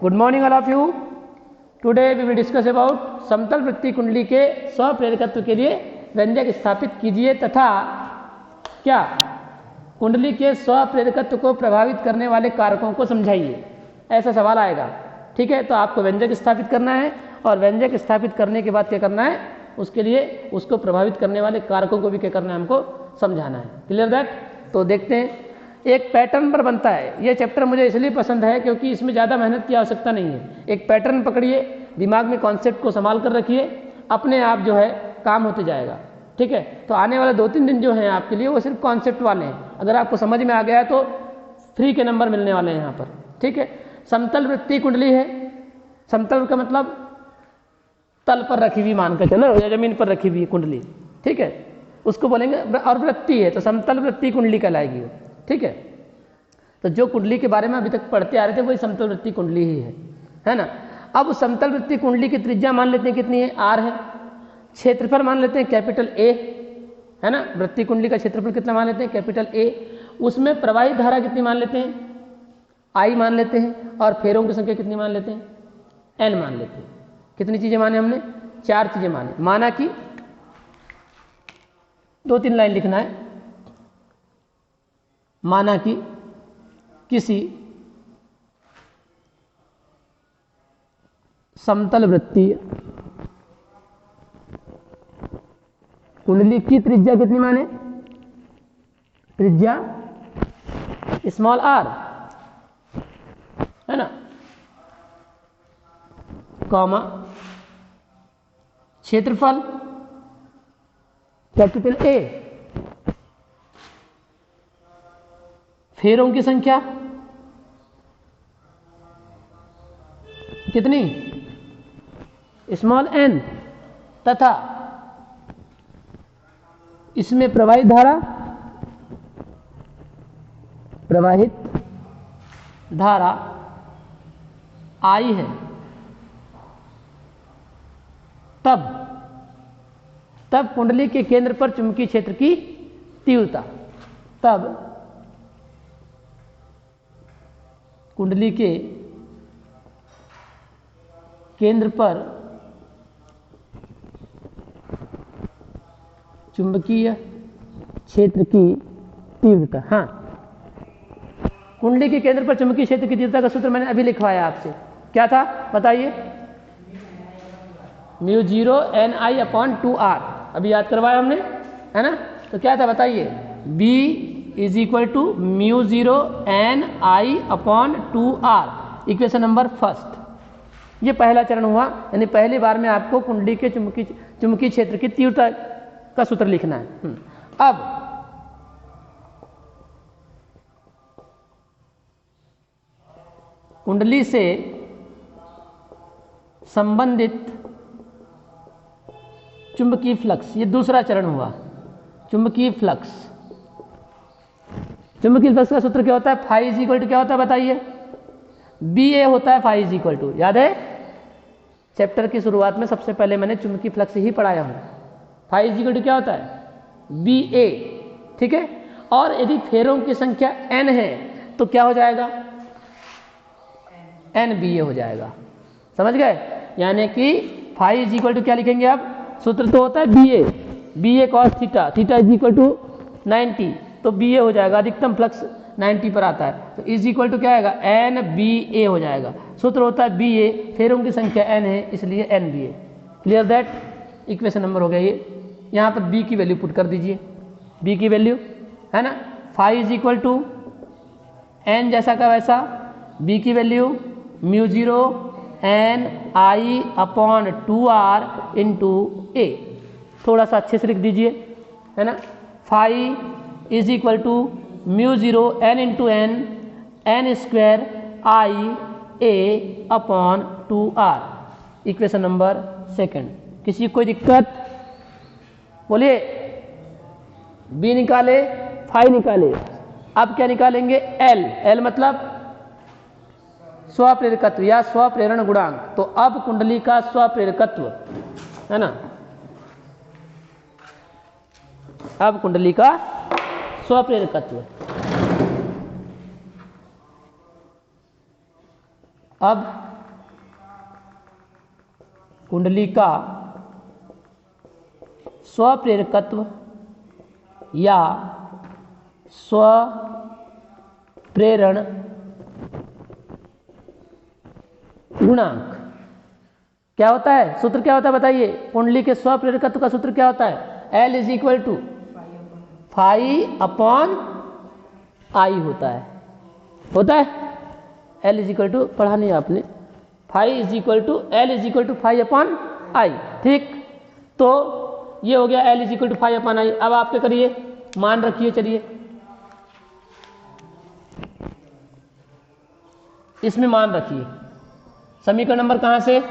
Good morning all of you. Today we will discuss about समतल वृत्तीय कुंडली के स्वप्रेरकत्व के लिए व्यंजक स्थापित कीजिए तथा क्या कुंडली के स्वप्रेरकत्व को प्रभावित करने वाले कारकों को समझाइए। ऐसा सवाल आएगा, ठीक है। तो आपको व्यंजक स्थापित करना है और व्यंजक स्थापित करने के बाद क्या करना है, उसके लिए उसको प्रभावित करने वाले कारकों को भी क्या करना है, हमको समझाना है। Clear that. तो देखते हैं, एक पैटर्न पर बनता है। ये चैप्टर मुझे इसलिए पसंद है क्योंकि इसमें ज़्यादा मेहनत की आवश्यकता नहीं है। एक पैटर्न पकड़िए, दिमाग में कॉन्सेप्ट को संभाल कर रखिए, अपने आप जो है काम होते जाएगा, ठीक है। तो आने वाले 2-3 दिन जो हैं आपके लिए वो सिर्फ कॉन्सेप्ट वाले हैं। अगर आपको समझ में आ गया है तो फ्री के नंबर मिलने वाले हैं यहाँ पर, ठीक है। समतल वृत्तीय कुंडली है। समतल का मतलब तल पर रखी हुई, मान कर चलो, या जमीन पर रखी हुई कुंडली, ठीक है, उसको बोलेंगे। और वृत्तीय है तो समतल वृत्तीय कुंडली कहलाएगी वो, ठीक है। तो जो कुंडली के बारे में अभी तक पढ़ते आ रहे थे वही समतल वृत्तीय कुंडली ही है ना। अब उस समतल वृत्तीय कुंडली की त्रिज्या मान लेते हैं कितनी है, r है। क्षेत्रफल मान लेते हैं कैपिटल A, है ना। वृत्तीय कुंडली का क्षेत्रफल कितना मान लेते हैं, कैपिटल A। उसमें प्रवाहित धारा कितनी मान लेते हैं, I मान लेते हैं। और फेरों की संख्या कितनी मान लेते हैं, n मान लेते हैं। कितनी चीजें माने हमने, 4 चीजें माने। माना कि 2-3 लाइन लिखना है। माना कि किसी समतल वृत्तीय कुंडली की त्रिज्या कितनी माने, त्रिज्या स्मॉल r, है ना, कॉमा क्षेत्रफल कैपिटल A, फेरों की संख्या कितनी, स्मॉल n, तथा इसमें प्रवाहित धारा, I है। तब कुंडली के केंद्र पर चुंबकीय क्षेत्र की तीव्रता, तब कुंडली के केंद्र पर चुंबकीय क्षेत्र की तीव्रता। हाँ, कुंडली के केंद्र पर चुंबकीय क्षेत्र की तीव्रता का सूत्र मैंने अभी लिखवाया आपसे। क्या था बताइए, μ0 ni/2r। अभी याद करवाया हमने, है ना। तो क्या था बताइए, B = μ0 ni/2r, equation number first. ये पहला चरण हुआ, यानी पहली बार में आपको कुंडली के चुंबकीय क्षेत्र की तीव्रता का सूत्र लिखना है। अब कुंडली से संबंधित चुंबकीय फ्लक्स, ये दूसरा चरण हुआ। चुंबकीय फ्लक्स का सूत्र क्या होता है, फाई इज इक्वल टू क्या होता है बताइए, BA होता है फाई इज इक्वल टू। याद है, चैप्टर की शुरुआत में सबसे पहले मैंने चुंबकीय फ्लक्स ही पढ़ाया हूं। फाई इज इक्वल टू क्या होता है, BA, ठीक है। और यदि फेरों की संख्या n है तो क्या हो जाएगा, NBA हो जाएगा। समझ गए, यानी कि फाई इज इक्वल टू क्या लिखेंगे आप, सूत्र तो होता है BA cos थीटा, थीटा इज इक्वल टू 90, तो BA हो जाएगा। अधिकतम फ्लक्स 90 पर आता है, तो इज इक्वल टू क्या आएगा, NBA हो जाएगा। सूत्र होता है BA, फेरों की संख्या n है इसलिए NBA। Clear that, equation number हो गया ये। यहाँ पर B की वैल्यू पुट कर दीजिए, B की वैल्यू, है ना। Phi is equal to n जैसा का वैसा, B की वैल्यू μ0 ni/2r इंटू A। थोड़ा सा अच्छे से लिख दीजिए, है ना। Phi is equal to μ0 n into n square IA/2r, equation number second. किसी कोई दिक्कत बोलिए। B निकाले, फाई निकाले। अब क्या निकालेंगे, L मतलब स्वप्रेरकत्व या स्वप्रेरण गुणांक। तो अब कुंडली का स्वप्रेरकत्व, है ना, अब कुंडली का स्वप्रेरकत्व। अब कुंडली का स्वप्रेरकत्व या स्वप्रेरण गुणांक क्या होता है? सूत्र क्या होता है बताइए? कुंडली के स्वप्रेरकत्व का सूत्र क्या होता है? L is equal to phi upon I होता है L इज इक्वल टू, पढ़ा नहीं आपने, phi is equal to L is equal to phi upon I. ठीक, तो ये हो गया L is equal to phi upon I. अब आप क्या करिए, मान रखिए, चलिए इसमें मान रखिए। समीकरण नंबर कहाँ से?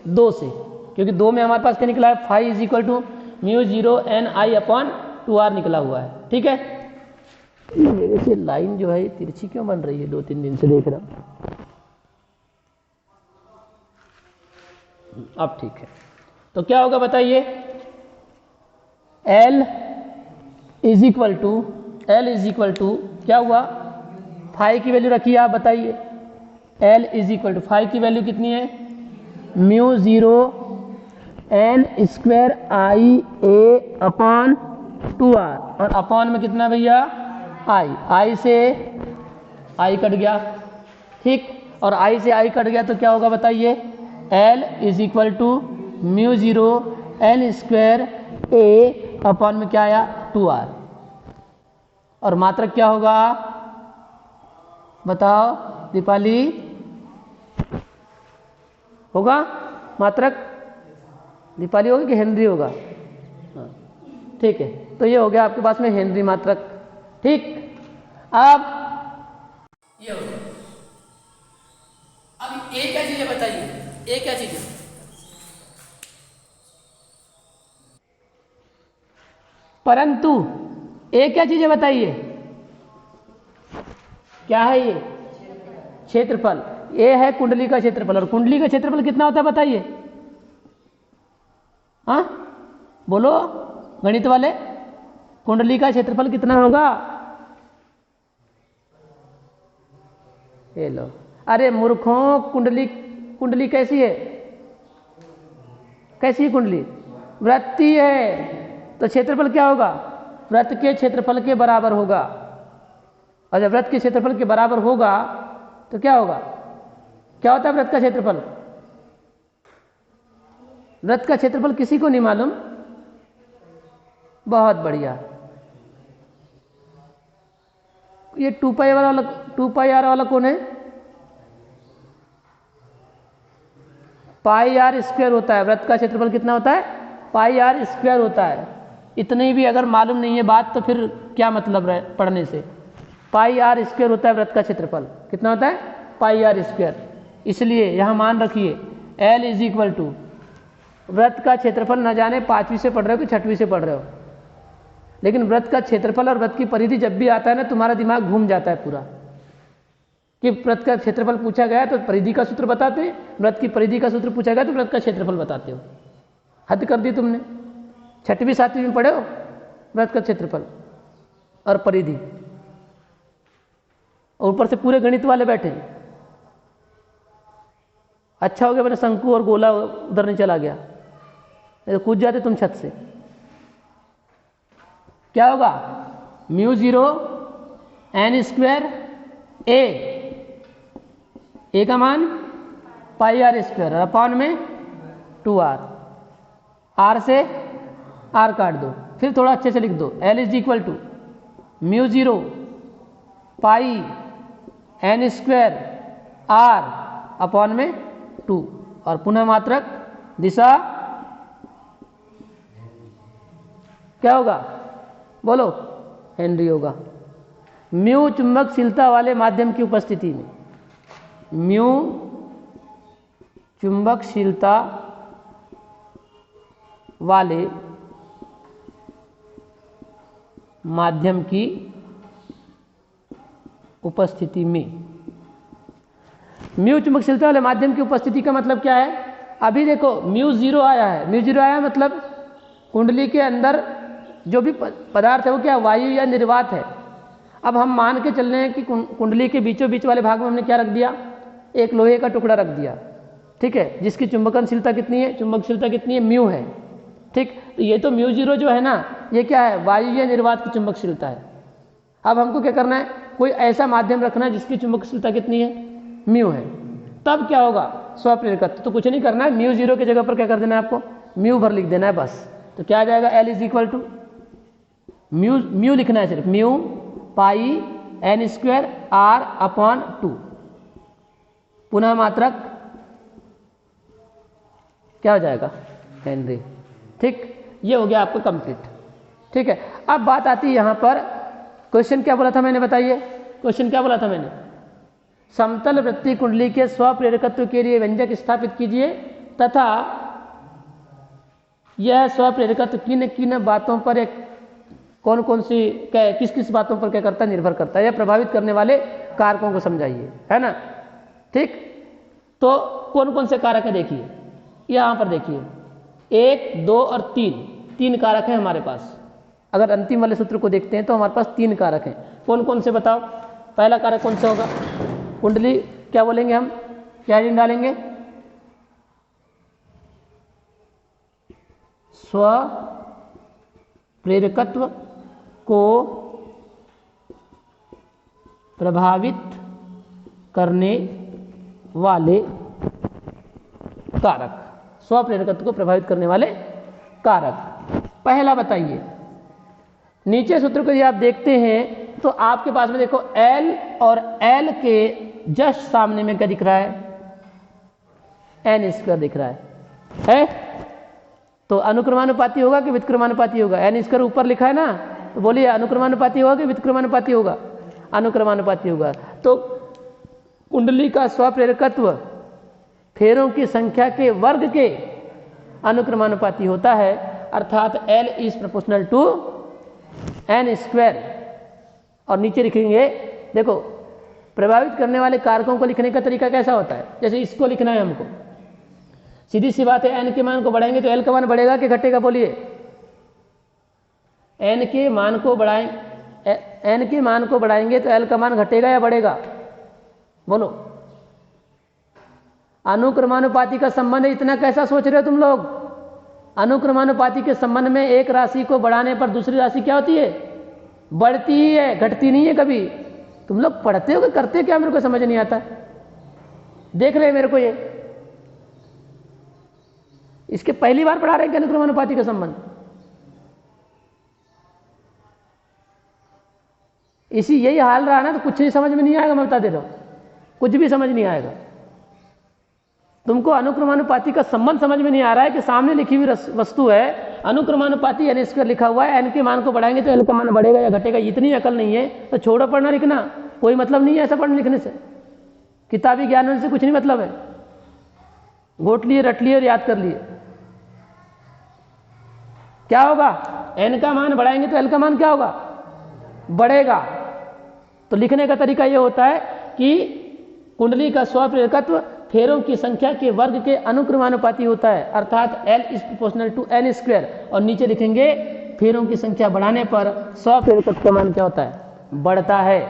2 से, क्योंकि 2 में हमारे पास क्या निकला है? Phi is equal to mu 0 n I upon 2r निकला हुआ है। ठीक है, मेरे से लाइन जो है तिरछी क्यों बन रही है? 2-3 दिन से देख रहा हूं। अब ठीक है, तो क्या होगा बताइए? L इज इक्वल टू क्या हुआ? फाई की वैल्यू रखिए आप, बताइए। L is equal to phi की वैल्यू कितनी है? Mu 0 n square I A upon 2r, और अपॉन में कितना भैया? आई से आई कट गया। ठीक, और आई से आई कट गया तो क्या होगा बताइए? L is equal to mu 0 n square A upon में क्या आया? 2r, और मात्रक क्या होगा बताओ दीपाली? होगा मात्रक दीपाली होगा कि हेनरी होगा? हाँ, ठीक है, तो ये हो गया आपके पास में हेनरी मात्रक। ठीक, अब ये हो गया। अब ए क्या चीज है बताइए? ए क्या चीज है? परंतु ए क्या चीज है बताइए? क्या है ये? क्षेत्रफल। ए है कुंडली का क्षेत्रफल, और कुंडली का क्षेत्रफल कितना होता है बताइए? हाँ बोलो गणित वाले, कुंडली का क्षेत्रफल कितना होगा? ये लो, अरे मूर्खों, कुंडली कैसी है? कैसी है कुंडली? वृत्तीय है, तो क्षेत्रफल क्या होगा? वृत्त के क्षेत्रफल के बराबर होगा, और जब वृत्त के क्षेत्रफल के बराबर होगा तो क्या होगा? क्या होता है वृत्त का क्षेत्रफल? वृत्त का क्षेत्रफल किसी को नहीं मालूम? बहुत बढ़िया, ये 2 पाई आर वाला कौन है? पाई आर स्क्वायर होता है। वृत्त का क्षेत्रफल कितना होता है? पाई आर स्क्वायर होता है। इतनी भी अगर मालूम नहीं है बात तो फिर क्या मतलब है पढ़ने से? पाई आर स्क्वायर होता है वृत्त का क्षेत्रफल। कितना होता है? पाई आर स्क्वायर। इसलिए यहां मान रखिए L इज इक्वल टू, वृत्त का क्षेत्रफल न जाने 5वीं से पढ़ रहे हो कि 6वीं से पढ़ रहे हो, लेकिन वृत्त का क्षेत्रफल और वृत्त की परिधि जब भी आता है ना, तुम्हारा दिमाग घूम जाता है पूरा, कि वृत्त का क्षेत्रफल पूछा गया तो परिधि का सूत्र बताते हैं, वृत्त की परिधि का सूत्र पूछा गया तो वृत्त का क्षेत्रफल बताते हो। हद कर दी तुमने। 6वीं 7वीं में पढ़े हो वृत्त का क्षेत्रफल और परिधि, और ऊपर से पूरे गणित वाले बैठे। अच्छा हो गया मैंने शंकु और गोला उधर नहीं चला गया, तो कूद जाते तुम छत से। क्या होगा? म्यू 0 एन स्क्वायर ए का मान पाई आर स्क्वायर, और अपॉन में 2r, आर से आर काट दो, फिर थोड़ा अच्छे से लिख दो। L is equal to mu 0 pi n square R upon में 2, और पुनः मात्रक दिशा क्या होगा बोलो? हेनरी होगा। म्यू चुंबकशीलता वाले माध्यम की उपस्थिति में, म्यू चुंबकशीलता वाले माध्यम की उपस्थिति में, म्यू चुंबकशीलता वाले माध्यम की उपस्थिति का मतलब क्या है? अभी देखो म्यू 0 आया है, म्यू 0 आया मतलब कुंडली के अंदर जो भी पदार्थ है वो क्या, वायु या निर्वात है। अब हम मान के चल रहे हैं कि कुंडली के बीचों बीच वाले भाग में हमने क्या रख दिया? एक लोहे का टुकड़ा रख दिया, ठीक है, जिसकी चुंबकनशीलता कितनी है, चुंबकशीलता कितनी है, म्यू है। ठीक, तो ये तो म्यू जीरो जो है ना, ये क्या है, वायुवीय निर्वात की चुंबकशीलता है। अब हमको क्या करना है, कोई ऐसा माध्यम रखना है जिसकी चुंबकशीलता कितनी है, म्यू है। तब क्या होगा, स्वप्रेरकत्व। तो कुछ नहीं करना है, म्यू जीरो की जगह पर क्या कर देना है, आपको म्यू भर लिख देना है बस। तो क्या आ जाएगा, L is equal to mu लिखना है सिर्फ, mu pi n square R upon 2, पुनः मात्रक क्या हो जाएगा, हेनरी। ठीक, ये हो गया आपको कंप्लीट। ठीक है, अब बात आती है यहां पर, क्वेश्चन क्या बोला था मैंने, बताइए क्वेश्चन क्या बोला था मैंने, समतल वृत्तीय कुंडली के स्वप्रेरकत्व के लिए व्यंजक स्थापित कीजिए तथा यह स्वप्रेरकत्व किन किन बातों पर, एक कौन कौन सी, किस किस बातों पर क्या करता है, निर्भर करता है, या प्रभावित करने वाले कारकों को समझाइए, है ना। ठीक, तो कौन कौन से कारक है देखिए, यहां पर देखिए 1, 2 और 3 कारक हैं हमारे पास। अगर अंतिम वाले सूत्र को देखते हैं तो हमारे पास 3 कारक हैं। कौन कौन से बताओ, पहला कारक कौन सा होगा, कुंडली क्या बोलेंगे हम, क्या चिन्ह डालेंगे, स्व प्रेरकत्व को प्रभावित करने वाले कारक, स्वप्रेरकत्व को प्रभावित करने वाले कारक। पहला बताइए, नीचे सूत्र को यदि आप देखते हैं तो आपके पास में देखो L और L के जस्ट सामने में क्या दिख रहा है, n स्क्वायर दिख रहा है? तो अनुक्रमानुपाती होगा कि व्युत्क्रमानुपाती होगा, n स्क्वायर ऊपर लिखा है ना, तो बोलिए अनुक्रमानुपाती होगा कि व्युत्क्रमानुपाती होगा, अनुक्रमानुपाती होगा। तो कुंडली का स्वप्रेरकत्व फेरों की संख्या के वर्ग के अनुक्रमानुपाती होता है, अर्थात L is proportional to n square. और नीचे लिखेंगे, देखो प्रभावित करने वाले कारकों को लिखने का तरीका कैसा होता है, जैसे इसको लिखना है हमको, सीधी सी बात है, n के मान को बढ़ाएंगे तो L का मान बढ़ेगा कि घटेगा, बोलिए। n के मान को बढ़ाएंगे तो L का मान घटेगा या बढ़ेगा, बोलो। अनुक्रमानुपाती का संबंध इतना कैसा सोच रहे हो तुम लोग, अनुक्रमानुपाती के संबंध में एक राशि को बढ़ाने पर दूसरी राशि क्या होती है, बढ़ती ही है, घटती नहीं है कभी। तुम लोग पढ़ते हो कि करते हो क्या, मेरे को समझ नहीं आता। देख रहे हैं मेरे को, ये इसके पहली बार पढ़ा रहे हैं अनुक्रमानुपाती का संबंध। इसी यही हाल रहा ना तो कुछ नहीं समझ में नहीं आएगा, मैं बता दे रहा हूं, कुछ भी समझ नहीं आएगा। तुमको अनुक्रमानुपाती का संबंध समझ में नहीं आ रहा है कि सामने लिखी हुई वस्तु है, अनुक्रमानुपाती n स्क्वायर लिखा हुआ है, n के मान को बढ़ाएंगे तो L का मान बढ़ेगा या घटेगा, इतनी अकल नहीं है तो छोड़ो पढ़ना लिखना, कोई मतलब नहीं है ऐसा पढ़ने लिखने से, किताबी ज्ञान से कुछ नहीं मतलब है। घोट लिए, रट लिए और याद कर लिए। क्या होगा, n का मान बढ़ाएंगे तो L का मान क्या होगा, बढ़ेगा। तो लिखने का तरीका यह होता है कि कुंडली का स्वप्रेरकत्व फेरों की संख्या के वर्ग के अनुक्रमानुपाती होता है, अर्थात L is proportional to n square. और नीचे लिखेंगे फेरों की संख्या बढ़ाने पर स्वप्रेरकत्व का मान क्या होता है, बढ़ता है।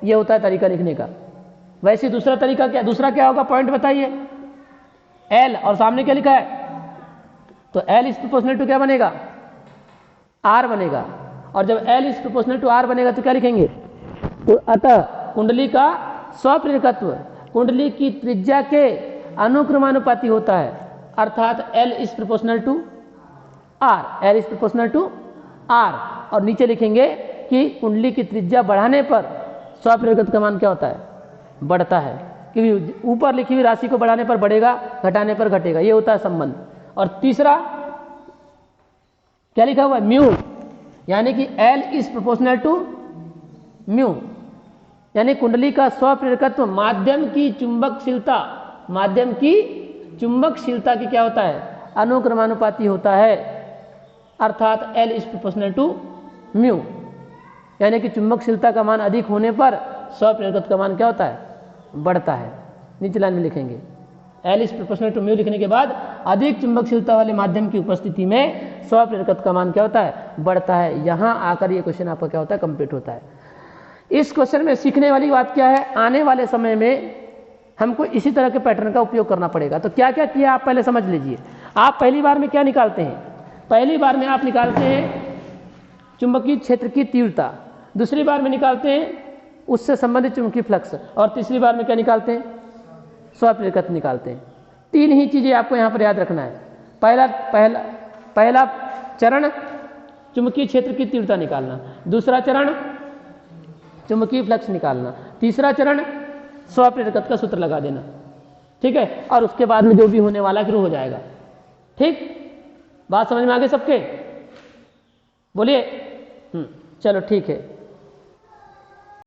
यह होता है तरीका लिखने का। वैसे दूसरा तरीका क्या, दूसरा क्या होगा, पॉइंट बताइए। L और सामने क्या लिखा है, तो L इज प्रोपोर्शनल टू क्या बनेगा, R बनेगा। और जब L is proportional to R बनेगा तो क्या लिखेंगे, तो अतः कुंडली का स्वप्रेरकत्व कुंडली की त्रिज्या के अनुक्रमानुपाती होता है, अर्थात L is proportional to R, L is proportional to R। और नीचे लिखेंगे कि कुंडली की त्रिज्या बढ़ाने पर स्वप्रेरकत्व का मान क्या होता है, बढ़ता है, क्योंकि ऊपर लिखी हुई राशि को बढ़ाने पर बढ़ेगा, घटाने पर घटेगा, ये होता है संबंध। और तीसरा क्या लिखा हुआ है, म्यू, यानी कि L is proportional to mu, यानी कुंडली का स्वप्रेरकत्व माध्यम की चुंबकशीलता की क्या होता है, अनुक्रमानुपाती होता है, अर्थात L is proportional to mu, यानी कि चुंबकशीलता का मान अधिक होने पर स्वप्रेरकत्व का मान क्या होता है, बढ़ता है। नीचे लाइन में लिखेंगे L is proportional to mu लिखने के बाद अधिक चुंबकशीलता वाले माध्यम की उपस्थिति में स्वप्रेरकत्व का मान क्या होता है, बढ़ता है। यहां आकर ये क्वेश्चन आपका क्या होता है, कंप्लीट होता है। इस क्वेश्चन में सीखने वाली बात क्या है, आने वाले समय में हमको इसी तरह के पैटर्न का उपयोग करना पड़ेगा। तो क्या क्या किया आप पहले समझ लीजिए। आप पहली बार में क्या निकालते हैं, पहली बार में आप निकालते हैं चुंबकीय क्षेत्र की तीव्रता, दूसरी बार में निकालते हैं उससे संबंधित चुंबकीय फ्लक्स, और तीसरी बार में क्या निकालते हैं, स्वप्रेरकत्व निकालते हैं। तीन ही चीज़ें आपको यहाँ पर याद रखना है। पहला चरण चुंबकीय क्षेत्र की तीव्रता निकालना, दूसरा चरण चुंबकीय फ्लक्स निकालना, तीसरा चरण स्वप्रेरकत्व का सूत्र लगा देना, ठीक है। और उसके बाद में जो भी होने वाला फिर हो जाएगा। ठीक, बात समझ में आ गई सबके? बोलिए। चलो ठीक है।